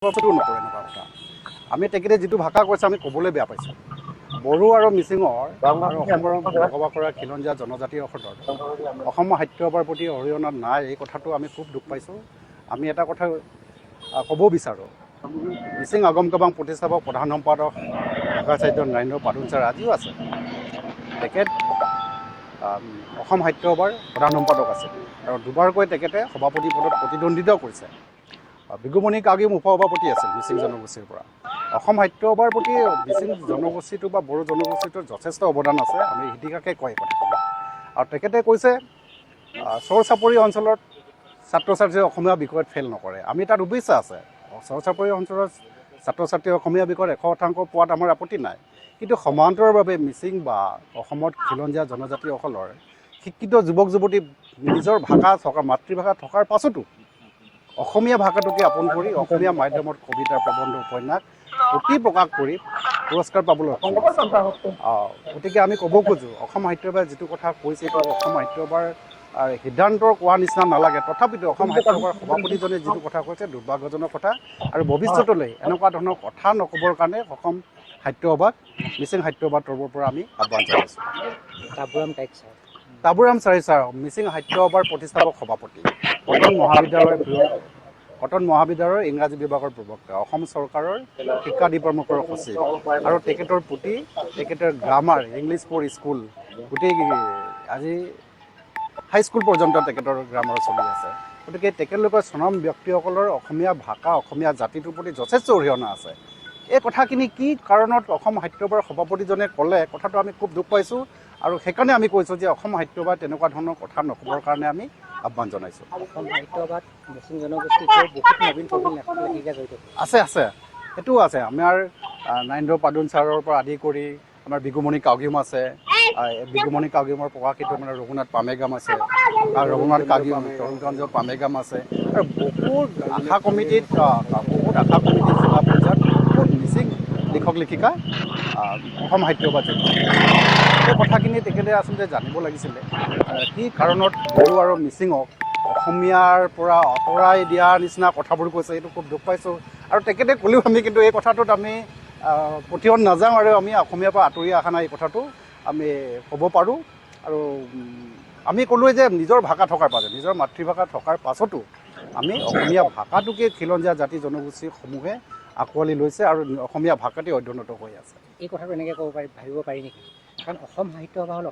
সচেতন নকৰে এনেকুৱা কথা। আমি তেখেতে যিটো ভাষা কৈছে আমি ক'বলৈ বেয়া পাইছোঁ। বড়ো আৰু মিচিঙৰ আৰু অসমৰ বসবাস কৰা খিলঞ্জীয়া জনজাতিসকলৰ অসমৰ সাহিত্য সভাৰ প্ৰতি অৰিহণা নাই, এই কথাটো আমি খুব দুখ পাইছোঁ। আমি এটা কথা ক'ব বিচাৰোঁ, মিচিং আগম কাবাং প্ৰতিষ্ঠাপক প্ৰধান সম্পাদক ভাষাচাৰ্য নৰেন্দ্ৰ পাদুন ছাৰ আজিও আছে। তেখেত অসম সাহিত্য সভাৰ প্ৰধান সম্পাদক আছিল আৰু দুবাৰকৈ তেখেতে সভাপতি পদত প্ৰতিদ্বন্দ্বিতাও কৰিছে। বিগুমণি কাগিম উপসভাপতি আছিল মিচিং জনগোষ্ঠীৰ পৰা। অসম সাহিত্য সভাৰ প্ৰতি মিচিং জনগোষ্ঠীটো বা বড়ো জনগোষ্ঠীটোৰ যথেষ্ট অৱদান আছে, আমি ইতিহাসে কয় কথাখিনি। আৰু তেখেতে কৈছে চৰ চাপৰি অঞ্চলত ছাত্ৰ ছাত্ৰীয়ে অসমীয়া বিষয়ত ফেইল নকৰে। আমি তাত উদ্দেশ্য আছে, চৰ চাপৰি অঞ্চলত ছাত্ৰ ছাত্ৰীয়ে অসমীয়া বিষয়ত 100% পোৱাত আমাৰ আপত্তি নাই, কিন্তু সমান্তৰালভাৱে মিচিং বা অসমত খিলঞ্জীয়া জনজাতিসকলৰ শিক্ষিত যুৱক যুৱতী নিজৰ ভাষা থকা মাতৃভাষা থকাৰ পাছতো অসমীয়া ভাষাটোকে আপোন কৰি অসমীয়া মাধ্যমত কবিতা প্ৰবন্ধ উপন্যাস পুথি প্ৰকাশ কৰি পুৰস্কাৰ পাবলৈ গতিকে আমি ক'ব খোজোঁ অসম সাহিত্য সভাই যিটো কথা কৈছে এইটো অসম সাহিত্য সভাৰ সিদ্ধান্তৰ কোৱা নিচিনা নালাগে। তথাপিতো অসম সাহিত্য সভাৰ সভাপতিজনে যিটো কথা কৈছে দুৰ্ভাগ্যজনক কথা, আৰু ভৱিষ্যতলৈ এনেকুৱা ধৰণৰ কথা নক'বৰ কাৰণে অসম সাহিত্য সভাক মিচিং সাহিত্য সভাৰ তৰফৰ পৰা আমি আহ্বান জনাইছোঁ। তাবুৰাম চাৰি ছাৰ মিচিং সাহিত্য সভাৰ প্ৰতিষ্ঠাপক সভাপতি, কটন মহাবিদ্যালয়ৰ ইংৰাজী বিভাগৰ প্ৰবক্তা, অসম চৰকাৰৰ শিক্ষা ডিপাৰ্টমেণ্টৰ সচিব, আৰু তেখেতৰ পুথি, তেখেতৰ গ্ৰামাৰ, ইংলিছ ফৰ স্কুল, গোটেই আজি হাইস্কুল পৰ্যন্ত তেখেতৰ গ্ৰামাৰ চলি আছে। গতিকে তেখেতলোকৰ স্বনাম ব্যক্তিসকলৰ অসমীয়া ভাষা অসমীয়া জাতিটোৰ প্ৰতি যথেষ্ট অৰিহণা আছে। এই কথাখিনি কি কাৰণত অসম সাহিত্য সভাৰ সভাপতিজনে ক'লে কথাটো আমি খুব দুখ পাইছোঁ, আৰু সেইকাৰণে আমি কৈছোঁ যে অসম সাহিত্য সভাই তেনেকুৱা ধৰণৰ কথা নক'বৰ কাৰণে আমি আহ্বান জনাইছোঁ। অসম সাহিত্য সভাত মিচিং জনগোষ্ঠীৰ বহুত নবীন প্ৰবীণ লেখকে জড়িত আছে আছে, সেইটোও আছে। আমাৰ নৰেন্দ্ৰ পাদুন ছাৰৰ পৰা আদি কৰি আমাৰ বিগুমণি কাগিম আছে, বিগুমণি কাগিমৰ প্ৰকাশিত মানে ৰঘুনাথ পামেগাম আছে, আৰু ৰঘুনাথ কাগিম তৰুণগঞ্জৰ পামেগাম আছে, আৰু বহুত আশা কমিটিত জিলা পৰ্যায়ত বহুত মিচিং লিখক লেখিকা অসম সাহিত্য সভাত জড়িত। সেই কথাখিনি তেখেতে আচলতে জানিব লাগিছিলে, কি কাৰণত বড়ো আৰু মিচিঙক অসমীয়াৰ পৰা আঁতৰাই দিয়াৰ নিচিনা কথাবোৰ কৈছে, এইটো খুব দুখ পাইছোঁ। আৰু তেখেতে ক'লেও আমি কিন্তু এই কথাটোত আমি পঠিয়ন নাযাওঁ, আৰু আমি অসমীয়াৰ পৰা আঁতৰি অহা নাই এই কথাটো আমি ক'ব পাৰোঁ। আৰু আমি ক'লোৱে যে নিজৰ ভাষা থকাৰ পাছত, নিজৰ মাতৃভাষা থকাৰ পাছতো আমি অসমীয়া ভাষাটোকে খিলঞ্জীয়া জাতি জনগোষ্ঠীসমূহে আঁকোৱালি লৈছে আৰু অসমীয়া ভাষাতে অধ্যয়নত হৈ আছে। এই কথাটো এনেকৈ ক'ব পাৰি, ভাবিব পাৰি নেকি? কাৰণ অসম সাহিত্য সভা হ'ল